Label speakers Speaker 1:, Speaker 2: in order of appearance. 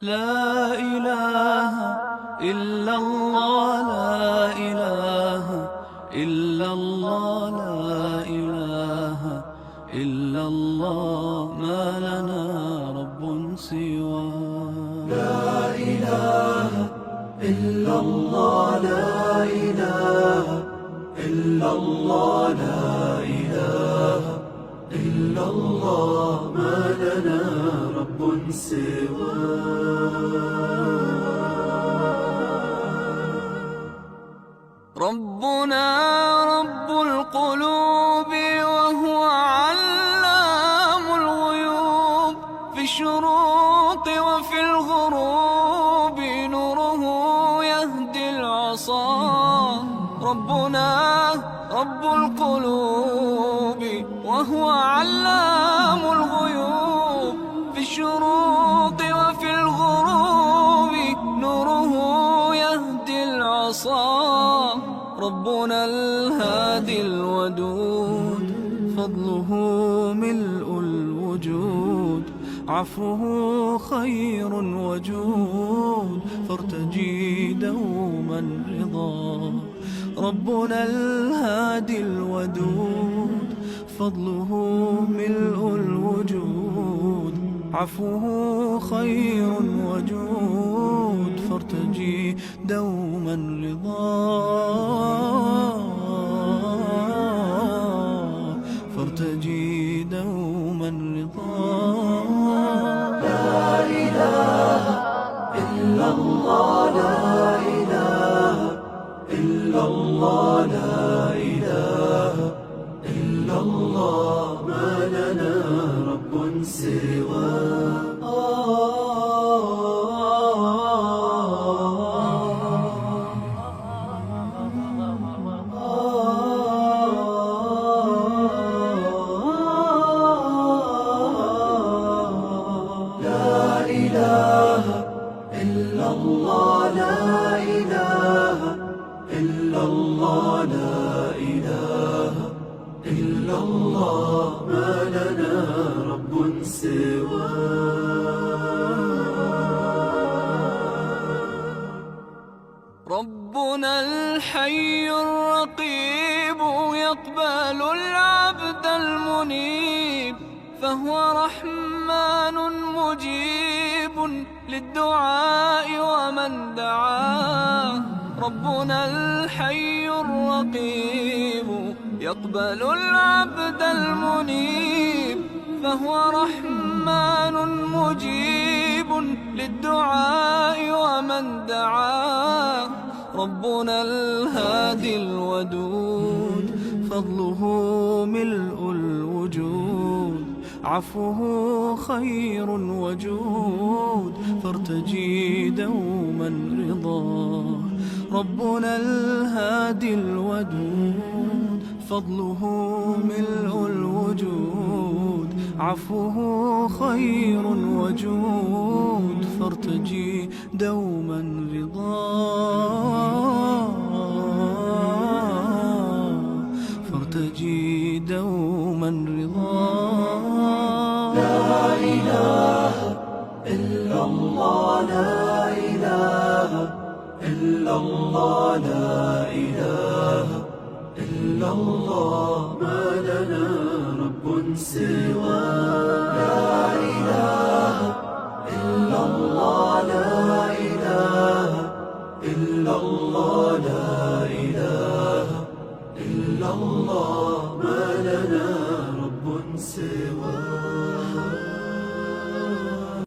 Speaker 1: لا إله إلا الله، لا إله إلا الله، لا إله إلا الله، ما لنا رب سوى.
Speaker 2: لا إله إلا الله، لا إله إلا الله، لا إله إلا الله، ما لنا رب
Speaker 1: ربنا رب القلوب وهو علام الغيوب، في الشروق وفي الغروب نوره يهدي العصا. ربنا رب القلوب وهو علام الغيوب، في الشروق وفي الغروب نوره يهدي العصا. ربنا الهادي الودود، فضله ملء الوجود، عفوه خير وجود، فارتجي دوما رضا. ربنا الهادي الودود، فضله ملء الوجود، عفوه خير وجود، فارتجي دوما رضا، فارتجي دوما رضا.
Speaker 2: لا إله إلا الله، لا إله إلا الله، لا إله إلا الله، ما لنا رب سواه. لا إله إلا الله، لا إله إلا الله، لا إله إلا الله، ما لنا رب سواه.
Speaker 1: ربنا الحي الرقيب يقبل العبد المنيب، فهو رحمن مجيب للدعاء ومن دعاه. ربنا الحي الرقيب يقبل العبد المنيب، فهو رحمن مجيب للدعاء ومن دعاه. ربنا الهادي الودود، فضله ملء الوجود، عفوه خير وجود، فارتجي دوما رضا. ربنا الهادي الودود، فضله ملء الوجود، عفوه خير وجود، فارتجي دوما رضا، فارتجي دوما رضا.
Speaker 2: لا إله إلا الله، لا إله إلا الله، لا إله إلا الله، ما لنا رب سواه. لا إله إلا الله، لا إله إلا الله، لا إله إلا الله، ما لنا رب سواه.